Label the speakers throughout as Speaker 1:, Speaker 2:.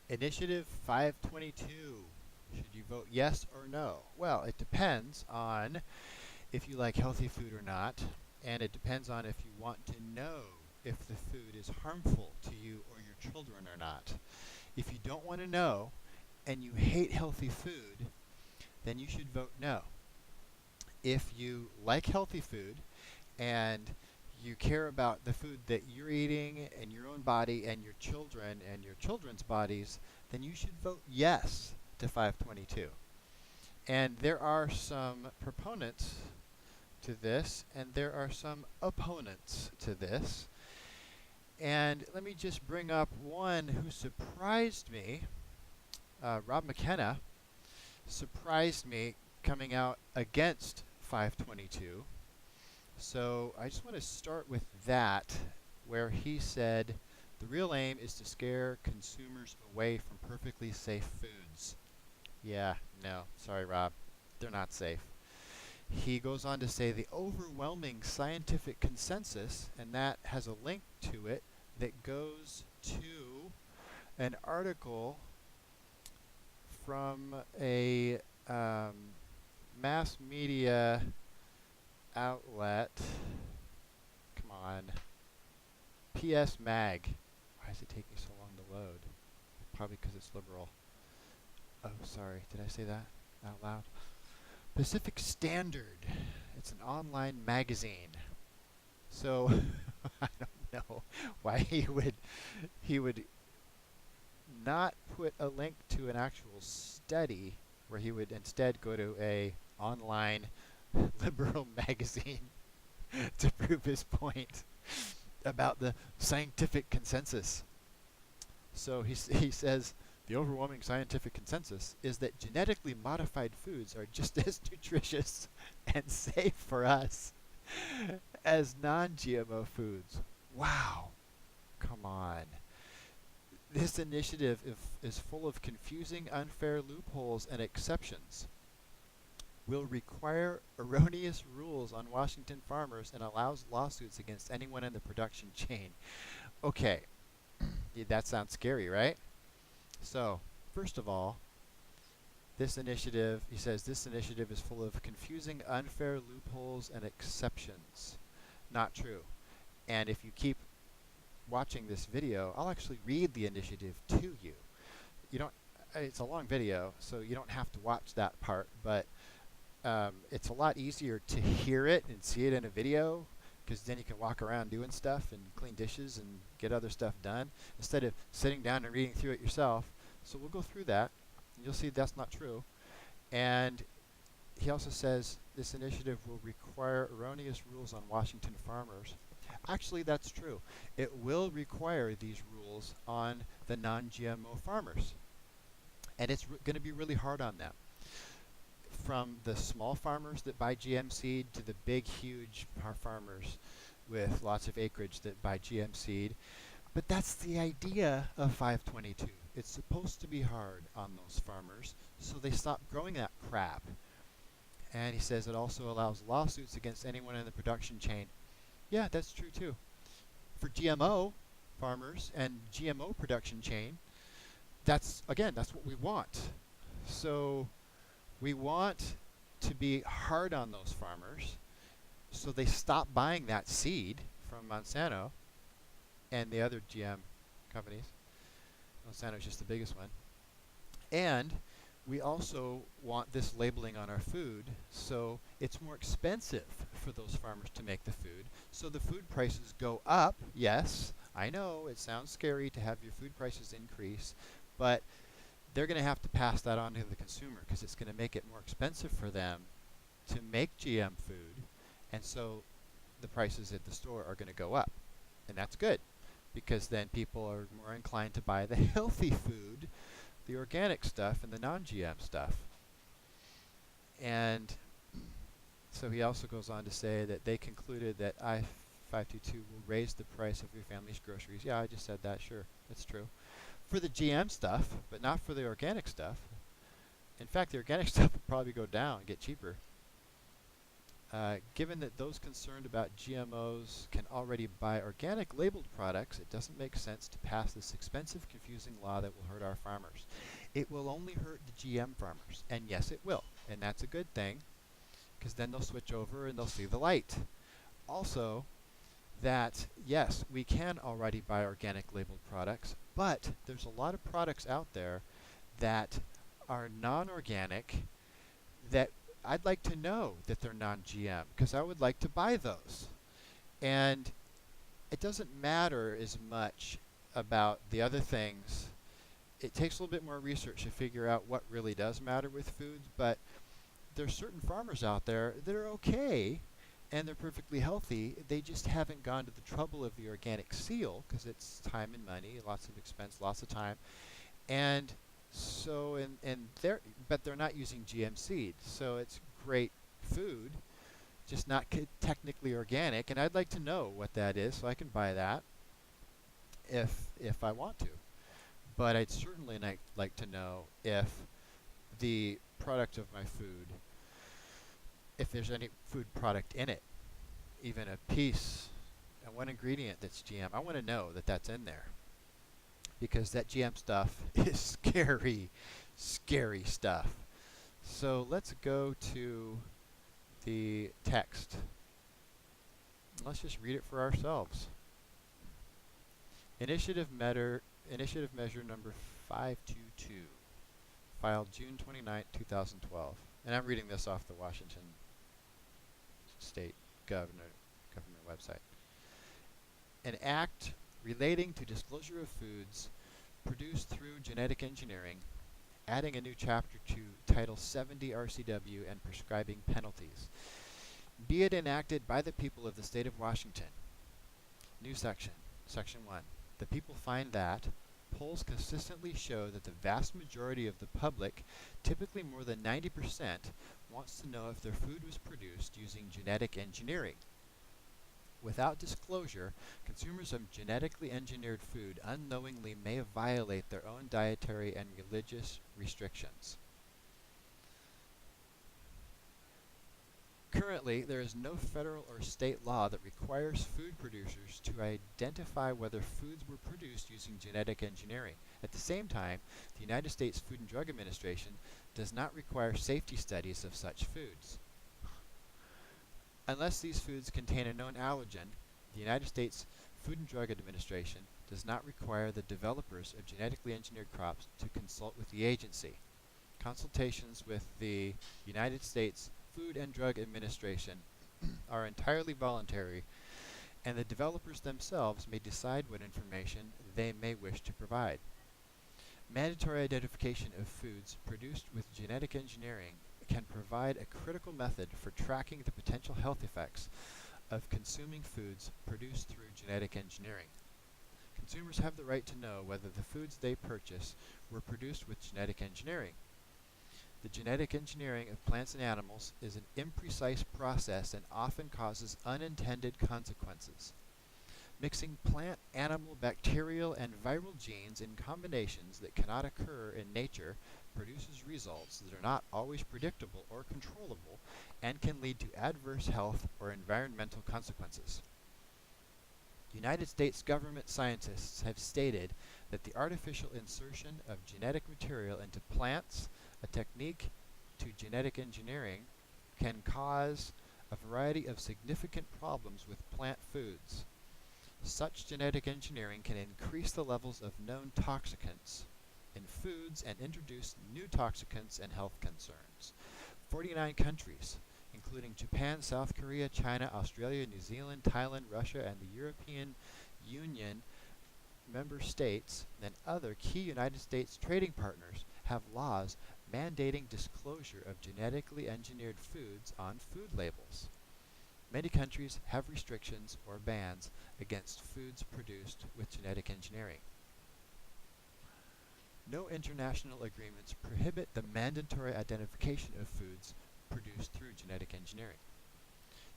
Speaker 1: Initiative 522. Should you vote yes or no? Well, it depends on if you like healthy food or not, and it depends on if you want to know if the food is harmful to you or your children or not. If you don't want to know and you hate healthy food, then you should vote no. If you like healthy food and you care about the food that you're eating and your own body and your children and your children's bodies, then you should vote yes to 522. And there are some proponents to this, and there are some opponents to this. And let me just bring up one who surprised me. Rob McKenna surprised me coming out against 522. So I just want to start with that, where he said the real aim is to scare consumers away from perfectly safe foods. Yeah, no, sorry, Rob. They're not safe. He goes on to say the overwhelming scientific consensus, and that has a link to it that goes to an article from a mass media outlet. Come on. PS Mag. Why is it taking so long to load? Probably because it's liberal. Oh, sorry. Did I say that out loud? Pacific Standard. It's an online magazine. So I don't know why he would not put a link to an actual study, where he would instead go to a online liberal magazine to prove his point about the scientific consensus. So he says the overwhelming scientific consensus is that genetically modified foods are just as nutritious and safe for us as non-GMO foods. Wow. Come on. This initiative is full of confusing, unfair loopholes and exceptions. Will require erroneous rules on Washington farmers and allows lawsuits against anyone in the production chain. Okay, that sounds scary, right? So, first of all, this initiative, he says, this initiative is full of confusing, unfair loopholes and exceptions. Not true. And if you keep watching this video, I'll actually read the initiative to you. You don't. It's a long video, so you don't have to watch that part, but it's a lot easier to hear it and see it in a video, because then you can walk around doing stuff and clean dishes and get other stuff done instead of sitting down and reading through it yourself. So we'll go through that. You'll see that's not true. And he also says this initiative will require erroneous rules on Washington farmers. Actually, that's true. It will require these rules on the non-GMO farmers. And it's going to be really hard on them. From the small farmers that buy GM seed to the big, huge farmers with lots of acreage that buy GM seed. But that's the idea of 522. It's supposed to be hard on those farmers, so they stop growing that crap. And he says it also allows lawsuits against anyone in the production chain. Yeah, that's true too. For GMO farmers and GMO production chain, that's what we want. So we want to be hard on those farmers so they stop buying that seed from Monsanto and the other GM companies. Monsanto's just the biggest one. And we also want this labeling on our food, so it's more expensive for those farmers to make the food. So the food prices go up. Yes, I know it sounds scary to have your food prices increase, but they're going to have to pass that on to the consumer, because it's going to make it more expensive for them to make GM food, and so the prices at the store are going to go up. And that's good, because then people are more inclined to buy the healthy food, the organic stuff, and the non-GM stuff. And so he also goes on to say that they concluded that I-522 will raise the price of your family's groceries. Yeah, I just said that. Sure, that's true. For the GM stuff, but not for the organic stuff. In fact, the organic stuff will probably go down and get cheaper. Given that those concerned about GMOs can already buy organic labeled products, it doesn't make sense to pass this expensive, confusing law that will hurt our farmers. It will only hurt the GM farmers, and yes, it will, and that's a good thing, because then they'll switch over and they'll see the light. Also, that yes, we can already buy organic labeled products, but there's a lot of products out there that are non-organic that I'd like to know that they're non-GM because I would like to buy those. And it doesn't matter as much about the other things. It takes a little bit more research to figure out what really does matter with foods, but there's certain farmers out there that are okay and they're perfectly healthy. They just haven't gone to the trouble of the organic seal because it's time and money, lots of expense, lots of time. And so, but they're not using GM seed, so it's great food, just not technically organic. And I'd like to know what that is, so I can buy that if I want to. But I'd certainly like to know if the product of my food, if there's any food product in it, even a piece, and one ingredient that's GM. I want to know that that's in there. Because that GM stuff is scary, scary stuff. So let's go to the text. Let's just read it for ourselves. Initiative Measure number 522, filed June 29, 2012. And I'm reading this off the Washington State government website. An act relating to disclosure of foods produced through genetic engineering, adding a new chapter to Title 70 RCW and prescribing penalties. Be it enacted by the people of the state of Washington. New section, Section 1. The people find that polls consistently show that the vast majority of the public, typically more than 90%, wants to know if their food was produced using genetic engineering. Without disclosure, consumers of genetically engineered food unknowingly may violate their own dietary and religious restrictions. Currently, there is no federal or state law that requires food producers to identify whether foods were produced using genetic engineering. At the same time, the United States Food and Drug Administration does not require safety studies of such foods. Unless these foods contain a known allergen, the United States Food and Drug Administration does not require the developers of genetically engineered crops to consult with the agency. Consultations with the United States Food and Drug Administration are entirely voluntary, and the developers themselves may decide what information they may wish to provide. Mandatory identification of foods produced with genetic engineering can provide a critical method for tracking the potential health effects of consuming foods produced through genetic engineering. Consumers have the right to know whether the foods they purchase were produced with genetic engineering. The genetic engineering of plants and animals is an imprecise process and often causes unintended consequences. Mixing plant, animal, bacterial, and viral genes in combinations that cannot occur in nature produces results that are not always predictable or controllable and can lead to adverse health or environmental consequences. United States government scientists have stated that the artificial insertion of genetic material into plants, a technique to genetic engineering, can cause a variety of significant problems with plant foods. Such genetic engineering can increase the levels of known toxicants in foods and introduce new toxicants and health concerns. 49 countries, including Japan, South Korea, China, Australia, New Zealand, Thailand, Russia, and the European Union member states, and other key United States trading partners, have laws mandating disclosure of genetically engineered foods on food labels. Many countries have restrictions or bans against foods produced with genetic engineering. No international agreements prohibit the mandatory identification of foods produced through genetic engineering.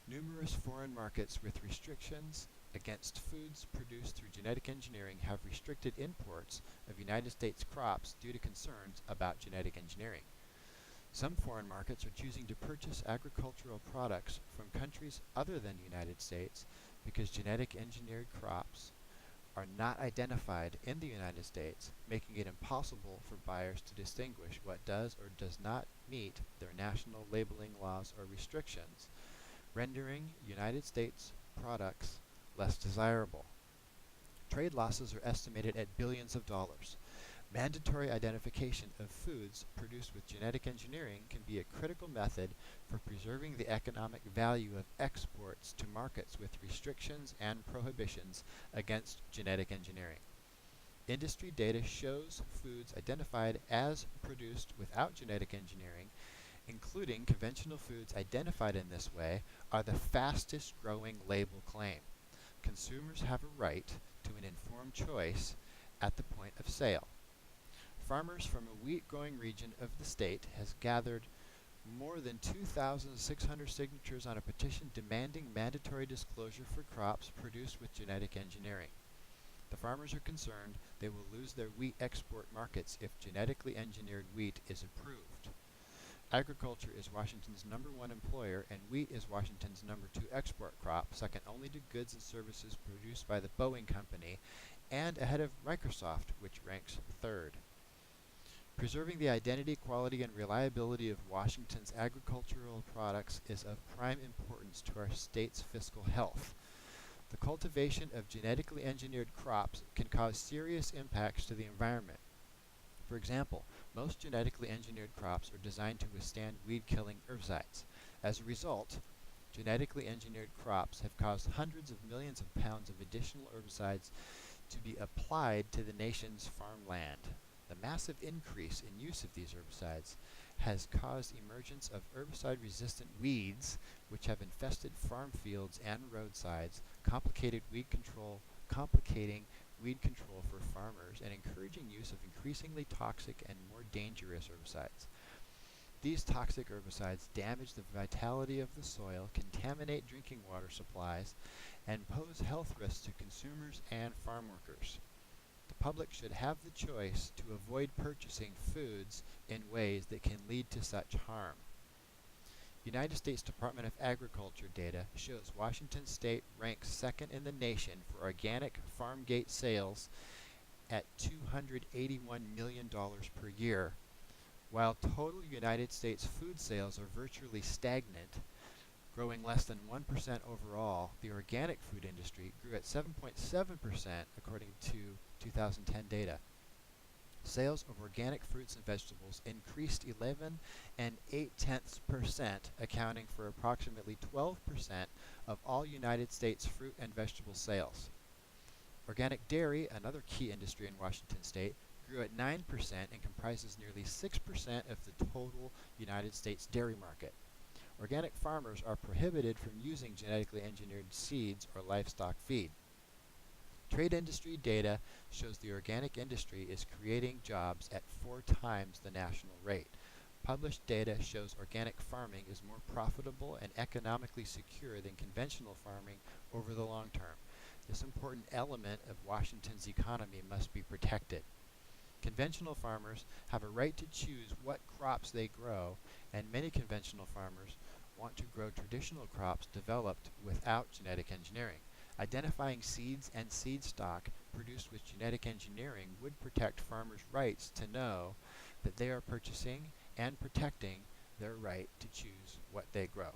Speaker 1: Numerous foreign markets with restrictions against foods produced through genetic engineering have restricted imports of United States crops due to concerns about genetic engineering. Some foreign markets are choosing to purchase agricultural products from countries other than the United States because genetic engineered crops are not identified in the United States, making it impossible for buyers to distinguish what does or does not meet their national labeling laws or restrictions, rendering United States products less desirable. Trade losses are estimated at billions of dollars. Mandatory identification of foods produced with genetic engineering can be a critical method for preserving the economic value of exports to markets with restrictions and prohibitions against genetic engineering. Industry data shows foods identified as produced without genetic engineering, including conventional foods identified in this way, are the fastest growing label claim. Consumers have a right to an informed choice at the point of sale. Farmers from a wheat-growing region of the state has gathered more than 2,600 signatures on a petition demanding mandatory disclosure for crops produced with genetic engineering. The farmers are concerned they will lose their wheat export markets if genetically engineered wheat is approved. Agriculture is Washington's #1 employer, and wheat is Washington's #2 export crop, second only to goods and services produced by the Boeing Company, and ahead of Microsoft, which ranks third. Preserving the identity, quality, and reliability of Washington's agricultural products is of prime importance to our state's fiscal health. The cultivation of genetically engineered crops can cause serious impacts to the environment. For example, most genetically engineered crops are designed to withstand weed-killing herbicides. As a result, genetically engineered crops have caused hundreds of millions of pounds of additional herbicides to be applied to the nation's farmland. The massive increase in use of these herbicides has caused emergence of herbicide-resistant weeds, which have infested farm fields and roadsides, complicating weed control for farmers, and encouraging use of increasingly toxic and more dangerous herbicides. These toxic herbicides damage the vitality of the soil, contaminate drinking water supplies, and pose health risks to consumers and farm workers. The public should have the choice to avoid purchasing foods in ways that can lead to such harm. United States Department of Agriculture data shows Washington State ranks second in the nation for organic farm gate sales at $281 million per year, while total United States food sales are virtually stagnant, growing less than 1% overall. The organic food industry grew at 7.7% according to 2010 data. Sales of organic fruits and vegetables increased 11 and 0.8%, accounting for approximately 12% of all United States fruit and vegetable sales. Organic dairy, another key industry in Washington State, grew at 9% and comprises nearly 6% of the total United States dairy market. Organic farmers are prohibited from using genetically engineered seeds or livestock feed. Trade industry data shows the organic industry is creating jobs at 4 times the national rate. Published data shows organic farming is more profitable and economically secure than conventional farming over the long term. This important element of Washington's economy must be protected. Conventional farmers have a right to choose what crops they grow, and many conventional farmers want to grow traditional crops developed without genetic engineering. Identifying seeds and seed stock produced with genetic engineering would protect farmers' rights to know that they are purchasing and protecting their right to choose what they grow.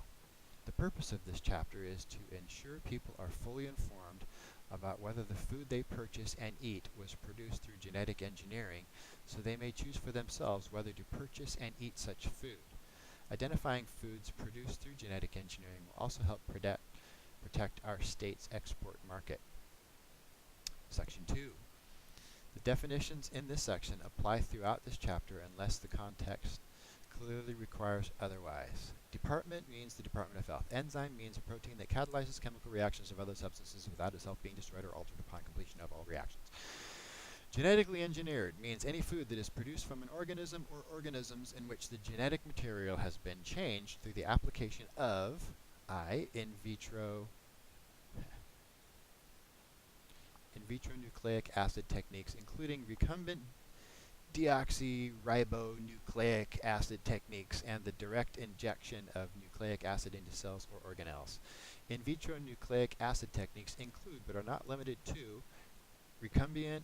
Speaker 1: The purpose of this chapter is to ensure people are fully informed about whether the food they purchase and eat was produced through genetic engineering, so they may choose for themselves whether to purchase and eat such food. Identifying foods produced through genetic engineering will also help protect our state's export market. Section 2. The definitions in this section apply throughout this chapter unless the context clearly requires otherwise. Department means the Department of Health. Enzyme means a protein that catalyzes chemical reactions of other substances without itself being destroyed or altered upon completion of all reactions. Genetically engineered means any food that is produced from an organism or organisms in which the genetic material has been changed through the application of in vitro nucleic acid techniques, including recombinant deoxyribonucleic acid techniques and the direct injection of nucleic acid into cells or organelles. In vitro nucleic acid techniques include, but are not limited to, recombinant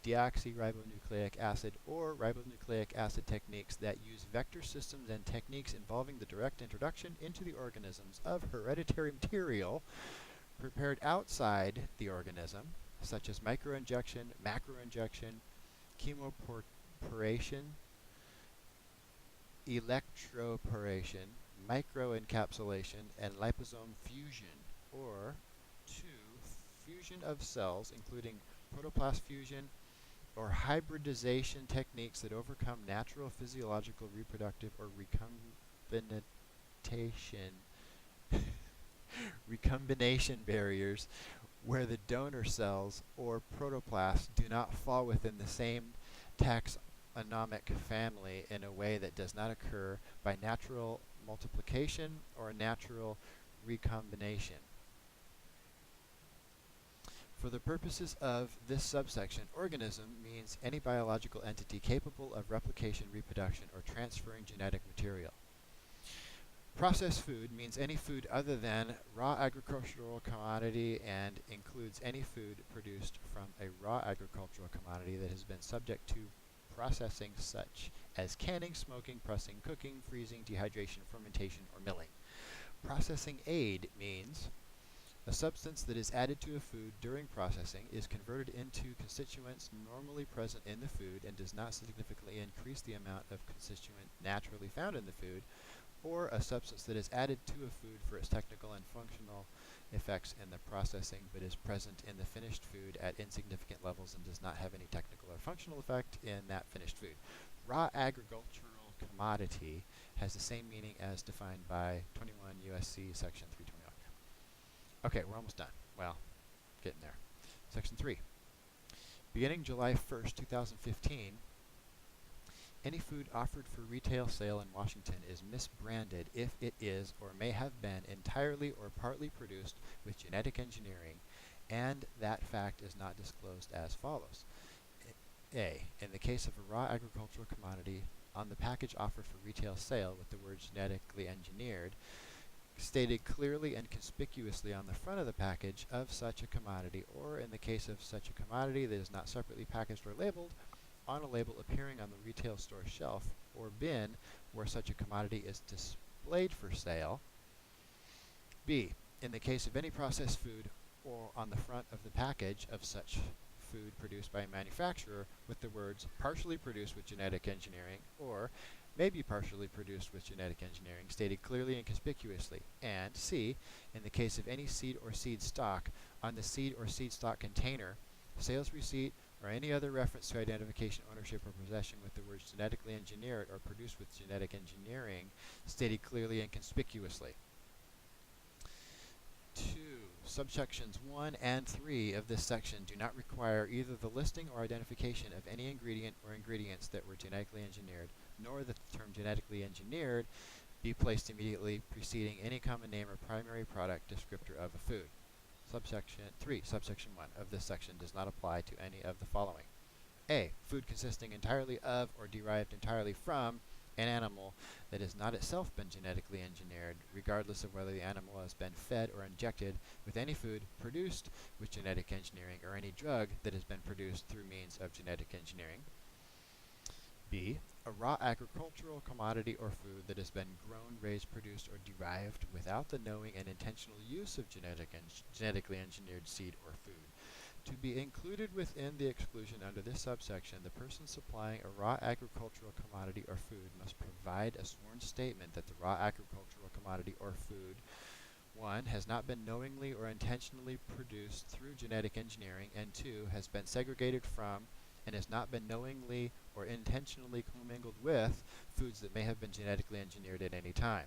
Speaker 1: deoxyribonucleic acid or ribonucleic acid techniques that use vector systems and techniques involving the direct introduction into the organisms of hereditary material prepared outside the organism, such as microinjection, macroinjection, chemoporation, electroporation, microencapsulation, and liposome fusion, or 2. Fusion of cells, including protoplast fusion or hybridization techniques that overcome natural physiological reproductive or recombination barriers where the donor cells or protoplasts do not fall within the same taxonomic family in a way that does not occur by natural multiplication or natural recombination. For the purposes of this subsection, organism means any biological entity capable of replication, reproduction, or transferring genetic material. Processed food means any food other than raw agricultural commodity and includes any food produced from a raw agricultural commodity that has been subject to processing such as canning, smoking, pressing, cooking, freezing, dehydration, fermentation, or milling. Processing aid means a substance that is added to a food during processing is converted into constituents normally present in the food and does not significantly increase the amount of constituent naturally found in the food, or a substance that is added to a food for its technical and functional effects in the processing but is present in the finished food at insignificant levels and does not have any technical or functional effect in that finished food. Raw agricultural commodity has the same meaning as defined by 21 U.S.C. section 321. Okay, we're almost done. Well, getting there. Section 3. Beginning July 1st, 2015, any food offered for retail sale in Washington is misbranded if it is or may have been entirely or partly produced with genetic engineering, and that fact is not disclosed as follows. A. In the case of a raw agricultural commodity, on the package offered for retail sale with the word genetically engineered, stated clearly and conspicuously on the front of the package of such a commodity, or in the case of such a commodity that is not separately packaged or labeled, on a label appearing on the retail store shelf or bin where such a commodity is displayed for sale. B. In the case of any processed food or on the front of the package of such food produced by a manufacturer with the words partially produced with genetic engineering or may be partially produced with genetic engineering stated clearly and conspicuously. And C. In the case of any seed or seed stock on the seed or seed stock container, sales receipt, or any other reference to identification, ownership, or possession with the words genetically engineered or produced with genetic engineering stated clearly and conspicuously. 2. Subsections 1 and 3 of this section do not require either the listing or identification of any ingredient or ingredients that were genetically engineered, nor that the term genetically engineered be placed immediately preceding any common name or primary product descriptor of a food. Subsection 3, subsection 1 of this section does not apply to any of the following. A. Food consisting entirely of or derived entirely from an animal that has not itself been genetically engineered, regardless of whether the animal has been fed or injected with any food produced with genetic engineering or any drug that has been produced through means of genetic engineering. B. A raw agricultural commodity or food that has been grown, raised, produced, or derived without the knowing and intentional use of genetically engineered seed or food. To be included within the exclusion under this subsection, the person supplying a raw agricultural commodity or food must provide a sworn statement that the raw agricultural commodity or food 1. Has not been knowingly or intentionally produced through genetic engineering, and 2. Has been segregated from and has not been knowingly or intentionally commingled with foods that may have been genetically engineered at any time.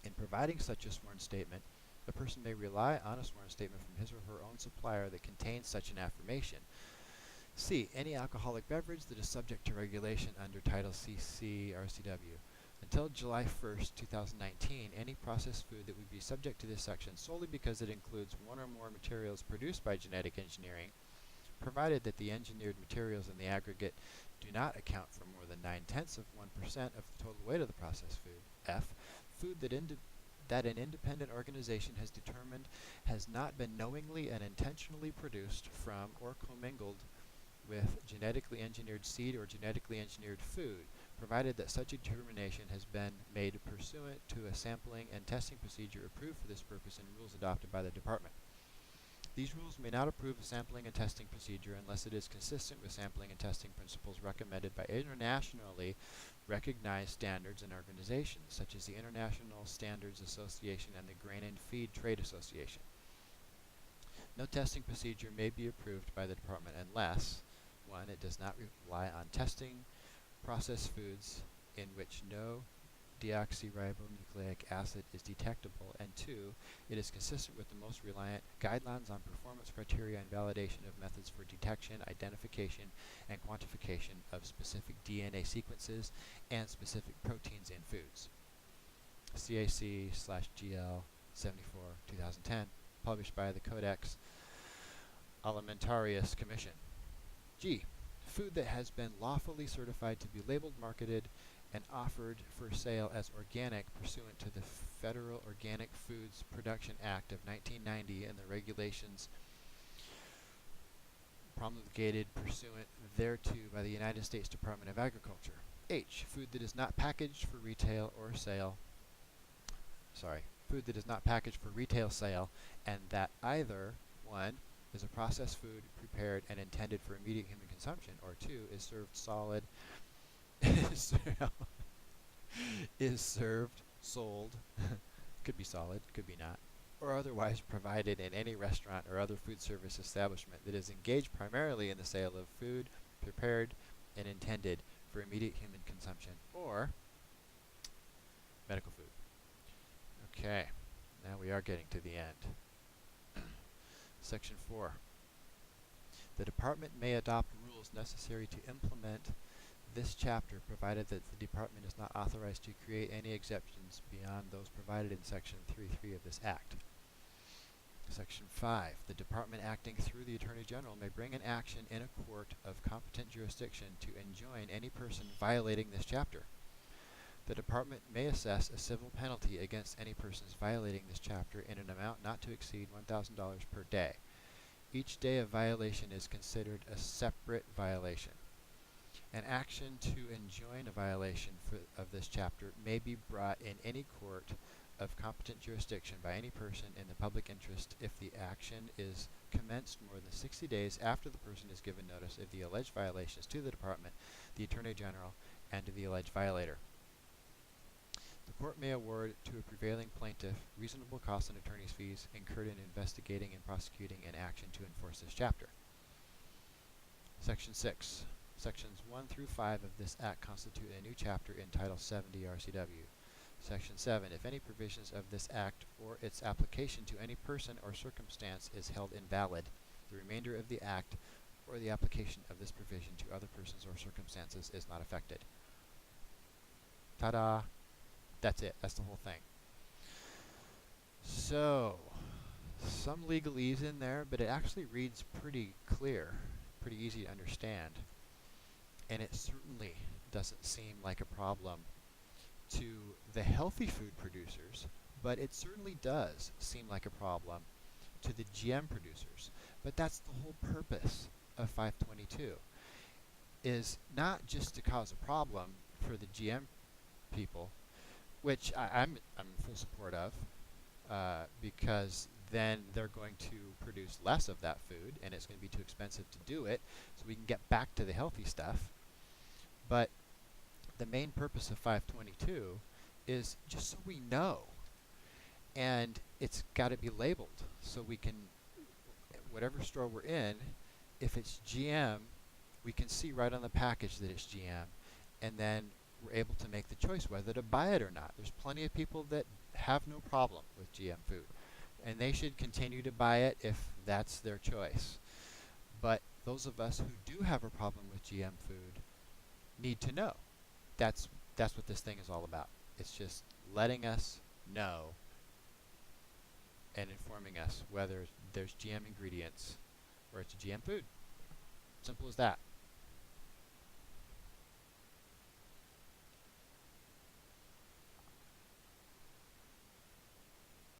Speaker 1: In providing such a sworn statement, a person may rely on a sworn statement from his or her own supplier that contains such an affirmation. C. Any alcoholic beverage that is subject to regulation under Title CC RCW. Until July 1st, 2019, any processed food that would be subject to this section solely because it includes one or more materials produced by genetic engineering provided that the engineered materials in the aggregate do not account for more than 9/10 of 1% of the total weight of the processed food. F. Food that an independent organization has determined has not been knowingly and intentionally produced from or commingled with genetically engineered seed or genetically engineered food, provided that such a determination has been made pursuant to a sampling and testing procedure approved for this purpose and rules adopted by the department. These rules may not approve a sampling and testing procedure unless it is consistent with sampling and testing principles recommended by internationally recognized standards and organizations, such as the International Standards Association and the Grain and Feed Trade Association. No testing procedure may be approved by the department unless 1. It does not rely on testing processed foods in which no deoxyribonucleic acid is detectable, and 2. It is consistent with the most reliant guidelines on performance criteria and validation of methods for detection, identification, and quantification of specific DNA sequences and specific proteins in foods. CAC/GL 74, 2010, published by the Codex Alimentarius Commission. G. Food that has been lawfully certified to be labeled, marketed, and offered for sale as organic pursuant to the Federal Organic Foods Production Act of 1990 and the regulations promulgated pursuant thereto by the United States Department of Agriculture. H. Food that is not packaged for retail or sale. Food that is not packaged for retail sale, and that either 1. is a processed food prepared and intended for immediate human consumption, or 2. is served solid, is served, sold, could be solid, could be not, or otherwise provided in any restaurant or other food service establishment that is engaged primarily in the sale of food prepared and intended for immediate human consumption, or medical food. Okay, now we are getting to the end. Section 4. The department may adopt rules necessary to implement this chapter, provided that the department is not authorized to create any exceptions beyond those provided in Section 3.3 of this Act. Section 5. The department acting through the Attorney General may bring an action in a court of competent jurisdiction to enjoin any person violating this chapter. The department may assess a civil penalty against any persons violating this chapter in an amount not to exceed $1,000 per day. Each day of violation is considered a separate violation. An action to enjoin a violation of this chapter may be brought in any court of competent jurisdiction by any person in the public interest if the action is commenced more than 60 days after the person is given notice of the alleged violations to the department, the Attorney General, and to the alleged violator. The court may award to a prevailing plaintiff reasonable costs and attorney's fees incurred in investigating and prosecuting an action to enforce this chapter. Section 6. Sections 1 through 5 of this Act constitute a new chapter in Title 70 RCW. Section 7. If any provisions of this Act or its application to any person or circumstance is held invalid, the remainder of the Act or the application of this provision to other persons or circumstances is not affected. Ta-da! That's it. That's the whole thing. So, some legalese in there, but it actually reads pretty clear, pretty easy to understand. And it certainly doesn't seem like a problem to the healthy food producers, but it certainly does seem like a problem to the GM producers. But that's the whole purpose of 522, is not just to cause a problem for the GM people, which I'm in full support of, because then they're going to produce less of that food, and it's going to be too expensive to do it, so we can get back to the healthy stuff. But the main purpose of 522 is just so we know, and it's got to be labeled so we can, whatever store we're in, if it's GM, we can see right on the package that it's GM, and then we're able to make the choice whether to buy it or not. There's plenty of people that have no problem with GM food, and they should continue to buy it if that's their choice. But those of us who do have a problem with GM food need to know. That's what this thing is all about. It's just letting us know and informing us whether there's GM ingredients or it's a GM food. Simple as that.